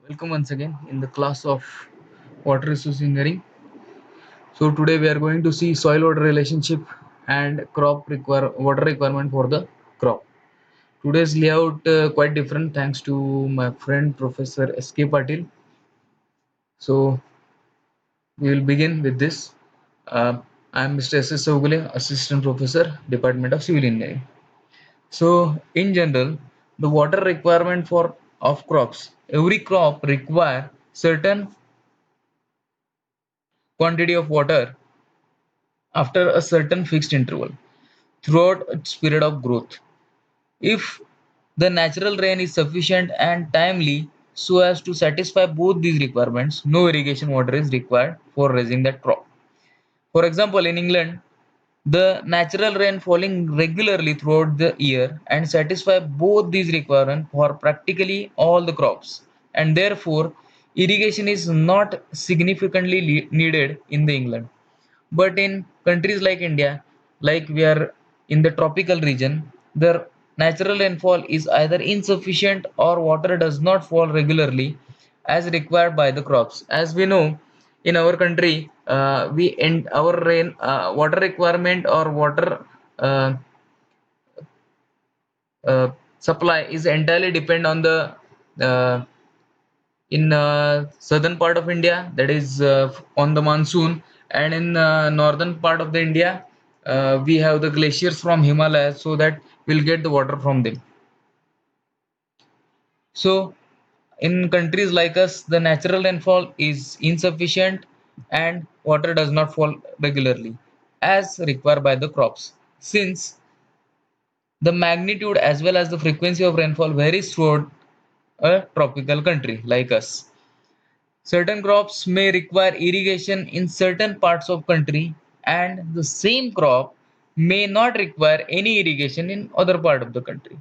Welcome once again in the class of water resource engineering. So today we are going to see soil water relationship and water requirement for the crop. Today's layout quite different thanks to my friend Professor S.K. Patil. So we will begin with this. I am Mr. S.S. Saugule, Assistant Professor, Department of Civil Engineering. So in general, the water requirement for of crops. Every crop require certain quantity of water after a certain fixed interval throughout its period of growth. If the natural rain is sufficient and timely so as to satisfy both these requirements, no irrigation water is required for raising that crop. For example, in England, the natural rain falling regularly throughout the year and satisfy both these requirements for practically all the crops, and therefore irrigation is not significantly needed in the England. But in countries like India, like we are in the tropical region, the natural rainfall is either insufficient or water does not fall regularly as required by the crops. As we know, in our country, we end our rain water requirement or water uh, uh, supply is entirely depend on the uh, in southern part of India, that is on the monsoon, and in northern part of the India, we have the glaciers from Himalayas, so that we'll get the water from them. So, in countries like us, the natural rainfall is insufficient and water does not fall regularly as required by the crops. Since the magnitude as well as the frequency of rainfall varies throughout a tropical country like us. Certain crops may require irrigation in certain parts of country and the same crop may not require any irrigation in other part of the country.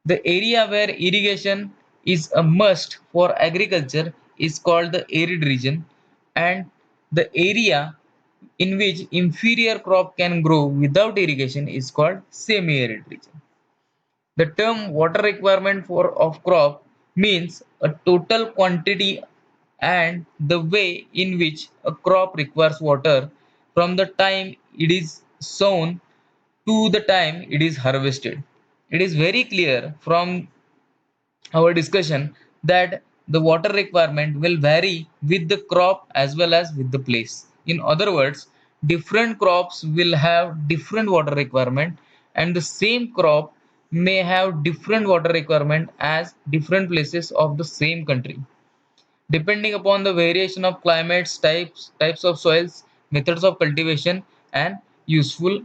The area where irrigation is a must for agriculture is called the arid region, and the area in which inferior crop can grow without irrigation is called semi-arid region. The term water requirement for of crop means a total quantity and the way in which a crop requires water from the time it is sown to the time it is harvested. It is very clear from our discussion that the water requirement will vary with the crop as well as with the place. In other words, different crops will have different water requirement, and the same crop may have different water requirement as different places of the same country, depending upon the variation of climates, types of soils, methods of cultivation, and useful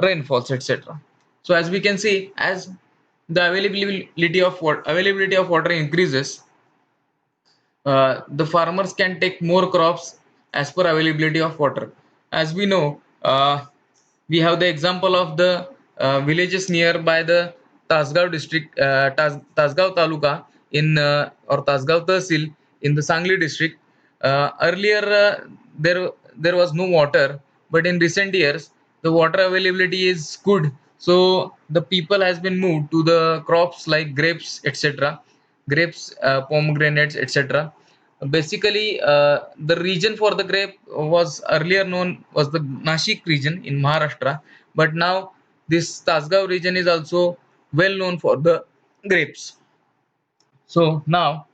rainfalls, etc. So as we can see, as the availability of water increases, the farmers can take more crops as per availability of water. As we know, we have the example of the villages nearby the Tasgaon district, Tasgaon Taluka in or Tasgaon Tehsil in the Sangli district. Earlier, there was no water, but in recent years, the water availability is good. So the people has been moved to the crops like grapes, etc., grapes, pomegranates, etc. Basically, the region for the grape was earlier known was the Nashik region in Maharashtra, but now this Tasgaon region is also well known for the grapes. So now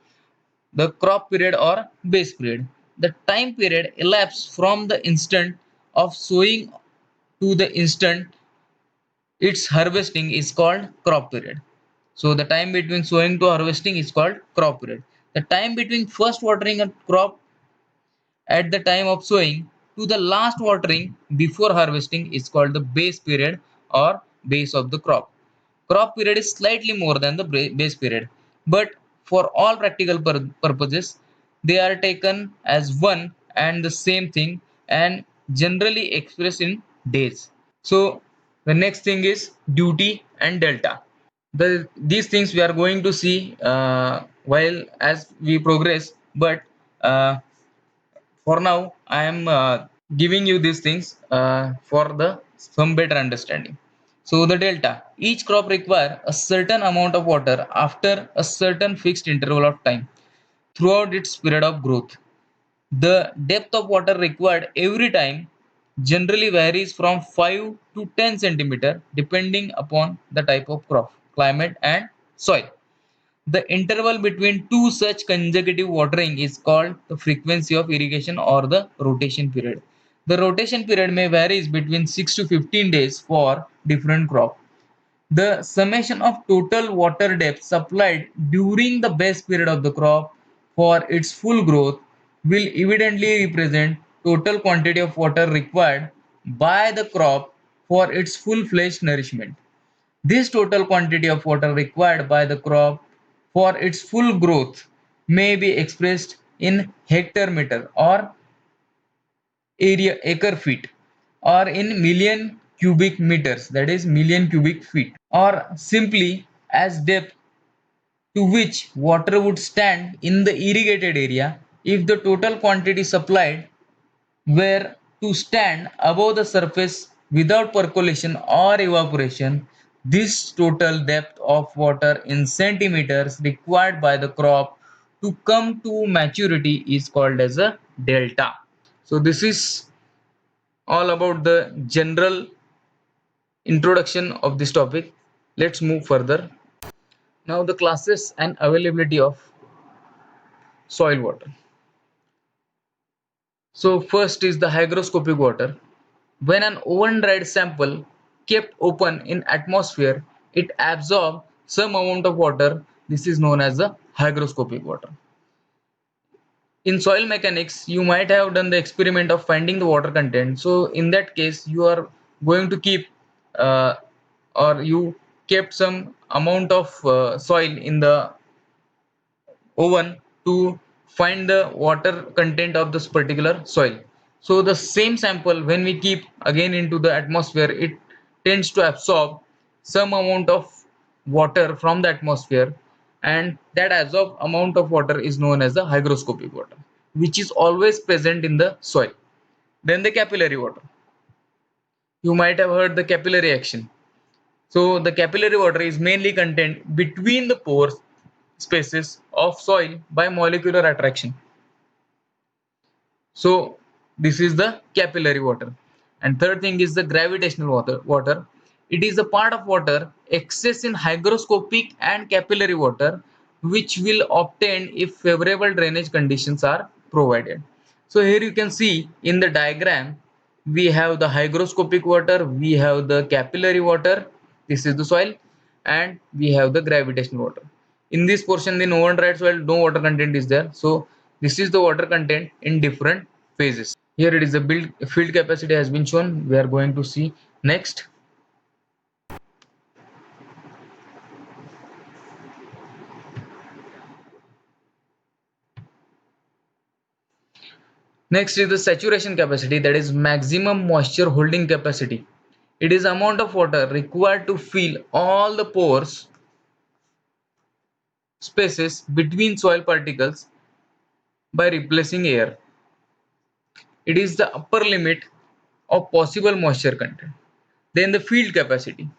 the crop period or base period, the time period elapsed from the instant of sowing to the instant its harvesting is called crop period. So the time between sowing to harvesting is called crop period. The time between first watering a crop at the time of sowing to the last watering before harvesting is called the base period or base of the crop. Crop period is slightly more than the base period, but for all practical purposes, they are taken as one and the same thing and generally expressed in days. So the next thing is duty and delta. These things we are going to see while as we progress, but uh, for now I am giving you these things for the some better understanding. So the delta, each crop require a certain amount of water after a certain fixed interval of time. throughout its period of growth. The depth of water required every time generally varies from 5 to 10 centimeter depending upon the type of crop, climate and soil. The interval between two such consecutive watering is called the frequency of irrigation or the rotation period. The rotation period may vary between 6 to 15 days for different crop. The summation of total water depth supplied during the base period of the crop for its full growth will evidently represent total quantity of water required by the crop for its full-fledged nourishment. This total quantity of water required by the crop for its full growth may be expressed in hectare meter or area acre feet or in million cubic meters, that is million cubic feet, or simply as depth to which water would stand in the irrigated area if the total quantity supplied were to stand above the surface without percolation or evaporation. This total depth of water in centimeters required by the crop to come to maturity is called as a delta. So this is all about the general introduction of this topic. Let's move further. Now the classes and availability of soil water. So first is the hygroscopic water. When an oven-dried sample kept open in atmosphere, it absorbs some amount of water. This is known as the hygroscopic water. In soil mechanics, you might have done the experiment of finding the water content. So in that case, you are going to keep uh, or you kept some amount of soil in the oven to find the water content of this particular soil. So the same sample when we keep again into the atmosphere, it tends to absorb some amount of water from the atmosphere, and that absorbed amount of water is known as the hygroscopic water, which is always present in the soil. Then the capillary water. You might have heard the capillary action. So the capillary water is mainly contained between the pores spaces of soil by molecular attraction. So this is the capillary water. And third thing is the gravitational water. It is a part of water excess in hygroscopic and capillary water which will obtain if favorable drainage conditions are provided. So here you can see in the diagram we have the hygroscopic water, we have the capillary water, this is the soil, and we have the gravitational water. In this portion the no one writes well, no water content is there. So this is the water content in different phases. Here it is the build field capacity has been shown. We are going to see next. Next is the saturation capacity, that is maximum moisture holding capacity. It is amount of water required to fill all the pores spaces between soil particles by replacing air. It is the upper limit of possible moisture content. Then the field capacity.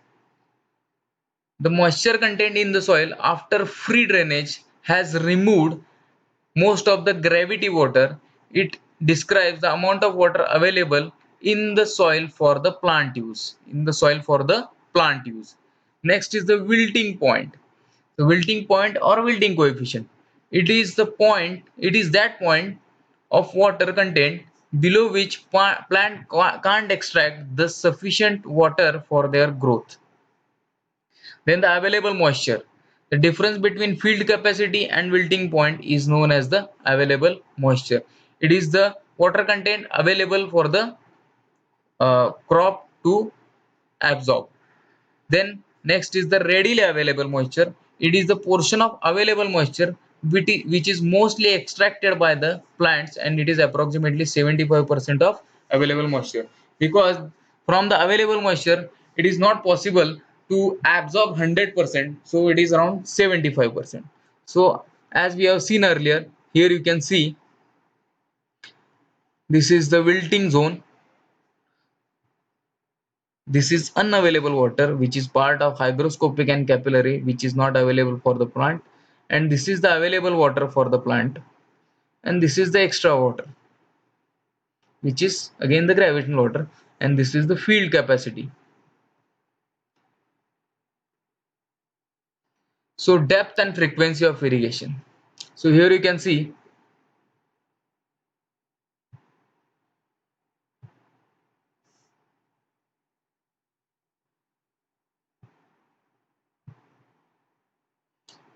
The moisture content in the soil after free drainage has removed most of the gravity water. It describes the amount of water available in the soil for the plant use. Next is the wilting point. The wilting point or wilting coefficient. It is that point of water content below which plant can't extract the sufficient water for their growth. Then the available moisture. The difference between field capacity and wilting point is known as the available moisture. It is the water content available for the crop to absorb. Then next is the readily available moisture. It is the portion of available moisture which is mostly extracted by the plants, and it is approximately 75% of available moisture. Because from the available moisture, it is not possible to absorb 100%, so it is around 75%. So as we have seen earlier, here you can see this is the wilting zone. This is unavailable water which is part of hygroscopic and capillary which is not available for the plant, and this is the available water for the plant, and this is the extra water, which is again the gravitational water, and this is the field capacity. So depth and frequency of irrigation. So here you can see,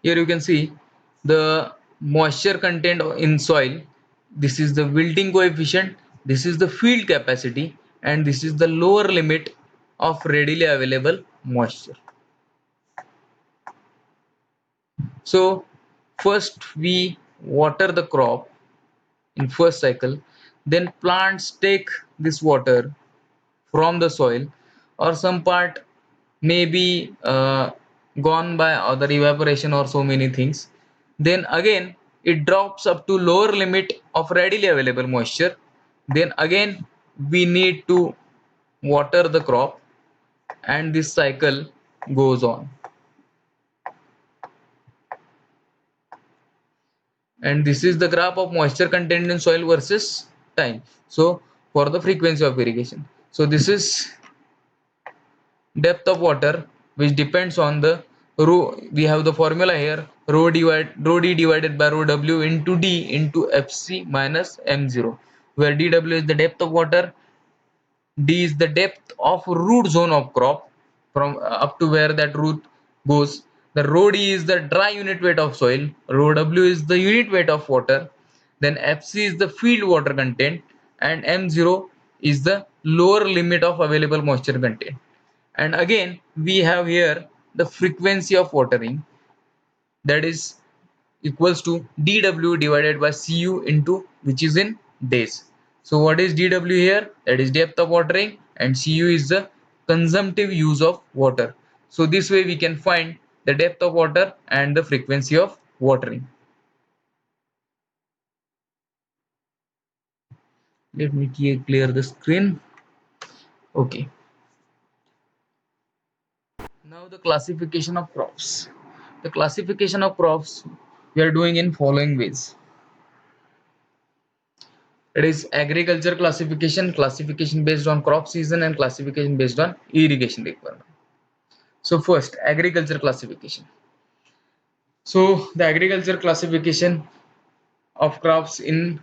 here you can see the moisture content in soil. This is the wilting coefficient, this is the field capacity, and this is the lower limit of readily available moisture. So first we water the crop in first cycle, then plants take this water from the soil, or some part may be gone by other evaporation or so many things. Then again it drops up to lower limit of readily available moisture. Then again we need to water the crop, and this cycle goes on. And this is the graph of moisture content in soil versus time. So for the frequency of irrigation, so this is depth of water, which depends on the rho. We have the formula here: rho d divided by rho w into d into fc minus m0, where dw is the depth of water, d is the depth of root zone of crop from up to where that root goes. The rho d is the dry unit weight of soil, rho w is the unit weight of water, then fc is the field water content, and m0 is the lower limit of available moisture content. And again we have here the frequency of watering, that is equals to dw divided by cu into, which is in days. So what is dw here? That is depth of watering, and cu is the consumptive use of water. So this way we can find the depth of water and the frequency of watering. Let me clear the screen. Okay, now the classification of crops. The classification of crops we are doing in following ways. It is agriculture classification, classification based on crop season, and classification based on irrigation requirement. So first, agriculture classification. So the agriculture classification of crops in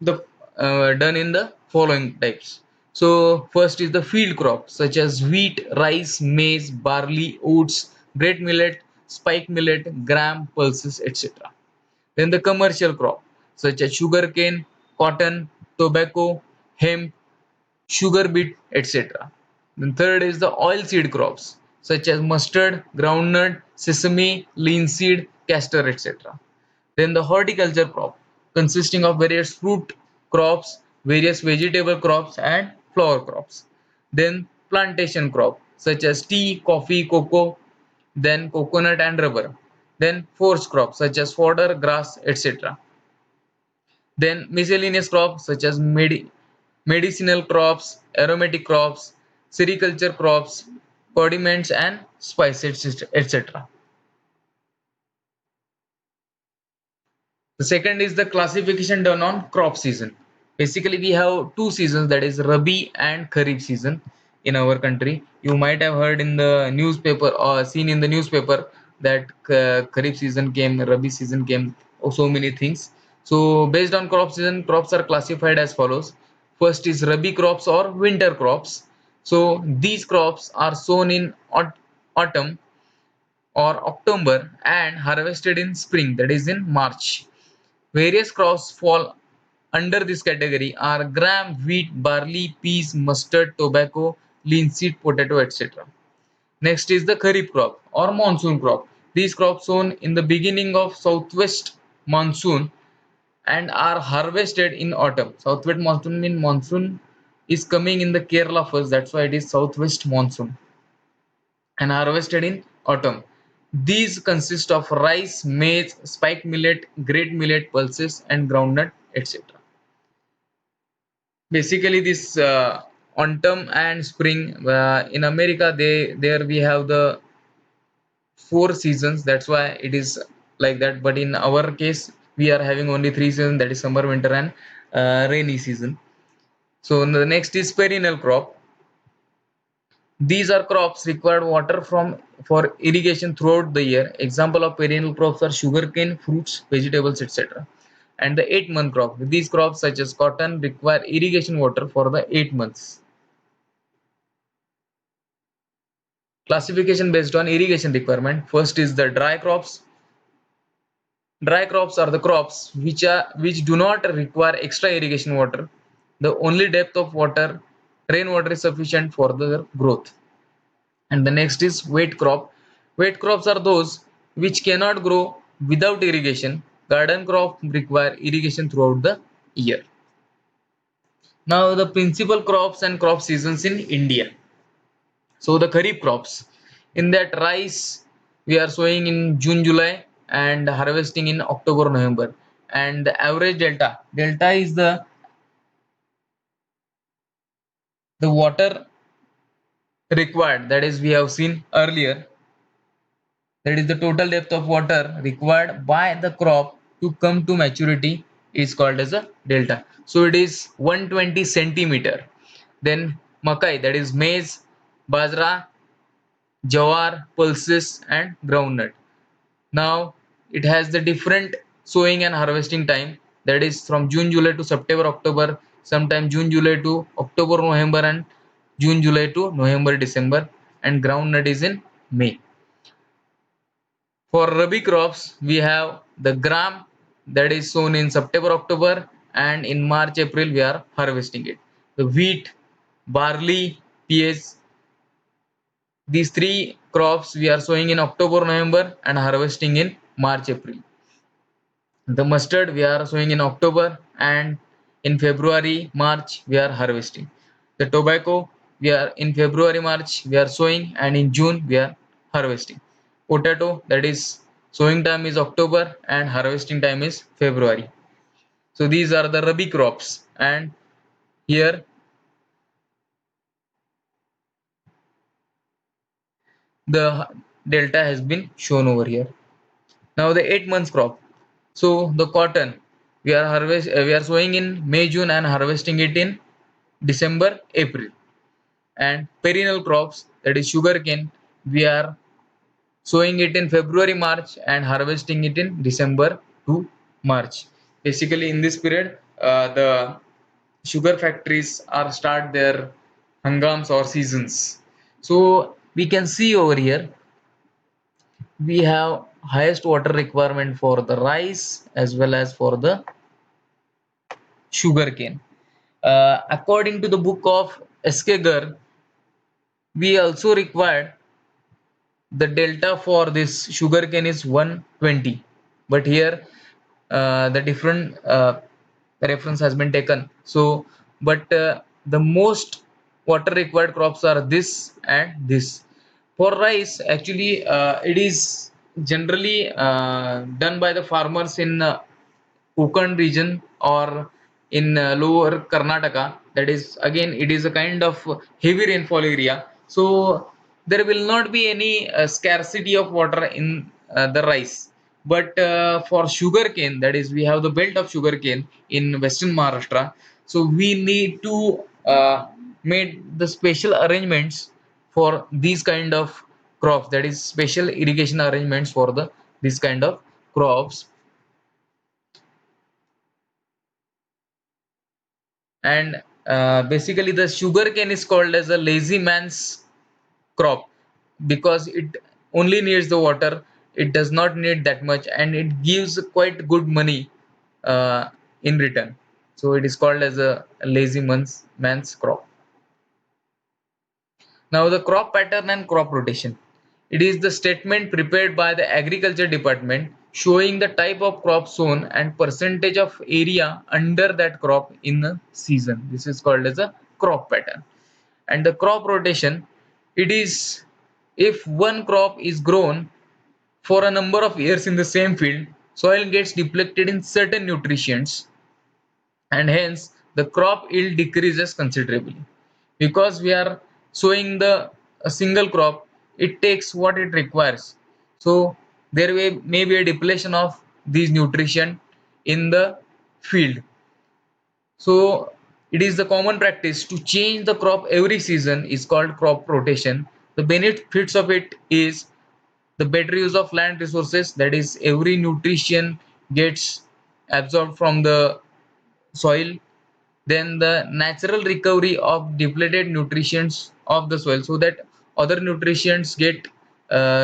the done in the following types. So first is the field crop such as wheat, rice, maize, barley, oats, great millet, spike millet, gram, pulses, etc. Then the commercial crop such as sugarcane, cotton, tobacco, hemp, sugar beet, etc. Then third is the oil seed crops such as mustard, groundnut, sesame, linseed, castor, etc. Then the horticulture crop consisting of various fruit crops, various vegetable crops, and flower crops. Then plantation crop such as tea, coffee, cocoa, then coconut and rubber. Then forest crops such as fodder, grass, etc. Then miscellaneous crops such as medicinal crops, aromatic crops, sericulture crops, condiments and spices, etc. The second is the classification done on crop season. Basically, we have two seasons, that is Rabi and Kharif season in our country. You might have heard in the newspaper or seen in the newspaper that Kharif season came, Rabi season came, oh, so many things. So, based on crop season, crops are classified as follows. First is Rabi crops or winter crops. So, these crops are sown in autumn or October and harvested in spring, that is in March. Various crops fall under this category are gram, wheat, barley, peas, mustard, tobacco, linseed, potato, etc. Next is the kharif crop or monsoon crop. These crops sown in the beginning of southwest monsoon and are harvested in autumn. Southwest monsoon means monsoon is coming in the Kerala first, that's why it is southwest monsoon, and harvested in autumn. These consist of rice, maize, spike millet, great millet, pulses, and groundnut, etc. Basically, this autumn and spring in America, they there we have the four seasons. That's why it is like that, but in our case we are having only three seasons, that is summer, winter, and rainy season. So the next is perennial crop. These are crops required water from for irrigation throughout the year. Example of perennial crops are sugarcane, fruits, vegetables, etc. And the 8-month crop. These crops such as cotton require irrigation water for the 8 months. Classification based on irrigation requirement. First is the dry crops. Dry crops are the crops which do not require extra irrigation water. The only depth of water, rainwater is sufficient for the growth. And the next is wet crop. Wet crops are those which cannot grow without irrigation. Garden crop require irrigation throughout the year. Now the principal crops and crop seasons in India. So the kharif crops. In that rice we are sowing in June, July and harvesting in October, November. And the average delta. Delta is the water required, that is we have seen earlier, that is the total depth of water required by the crop to come to maturity is called as a delta. So it is 120 centimeter. Then makai, that is maize, bajra, jawar, pulses and groundnut. Now it has the different sowing and harvesting time, that is from June, July to September, October, sometime June, July to October, November, and June, July to November, December, and groundnut is in May. For Rabi crops, we have the gram, that is sown in September, October, and in March, April we are harvesting it. The wheat, barley, peas, these three crops we are sowing in October, November, and harvesting in March, April. The mustard we are sowing in October, and in February, March we are harvesting. The tobacco we are in February, March we are sowing, and in June we are harvesting. Potato, that is sowing time is October and harvesting time is February. So these are the Rabi crops, and here the delta has been shown over here. Now the 8 months crop. So the cotton we are sowing in May, June and harvesting it in December, April. And perennial crops, that is sugarcane, we are sowing it in February, March and harvesting it in December to March. Basically in this period the sugar factories are start their hangams or seasons. So we can see over here we have highest water requirement for the rice as well as for the sugarcane. According to the book of SK Garg, we also required the delta for this sugarcane is 120, but here the different reference has been taken. So but the most water required crops are this and this. For rice actually it is generally done by the farmers in Konkan region or in lower Karnataka. That is again it is a kind of heavy rainfall area. So there will not be any scarcity of water in the rice. But for sugarcane, that is we have the belt of sugarcane in Western Maharashtra. So we need to make the special arrangements for these kind of crops. That is special irrigation arrangements for the this kind of crops. And basically the sugarcane is called as a lazy man's crop because it only needs the water, it does not need that much and it gives quite good money in return. So it is called as a lazy man's crop. Now the crop pattern and crop rotation. It is the statement prepared by the agriculture department showing the type of crop sown and percentage of area under that crop in a season. This is called as a crop pattern. And the crop rotation, it is if one crop is grown for a number of years in the same field, soil gets depleted in certain nutrients and hence the crop yield decreases considerably. Because we are sowing the a single crop, it takes what it requires. So there may be a depletion of these nutrition in the field. So it is the common practice to change the crop every season is called crop rotation. The benefits of it is the better use of land resources, that is every nutrition gets absorbed from the soil, then the natural recovery of depleted nutrients of the soil so that other nutrients get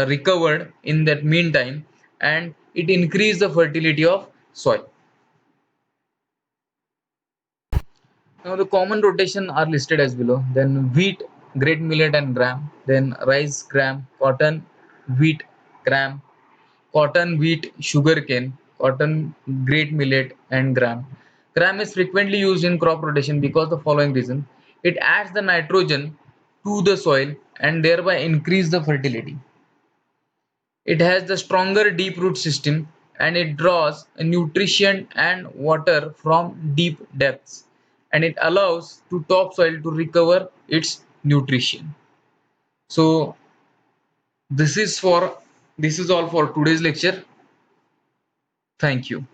recovered in that meantime, and it increase the fertility of soil. Now the common rotation are listed as below. Then wheat, great millet and gram. Then rice, gram, cotton, wheat, gram, cotton, wheat, sugarcane, cotton, great millet and gram. Gram is frequently used in crop rotation because the following reason. It adds the nitrogen to the soil and thereby increase the fertility. It has the stronger deep root system and it draws nutrition and water from deep depths, and it allows to topsoil to recover its nutrition. So this is all for today's lecture. Thank you.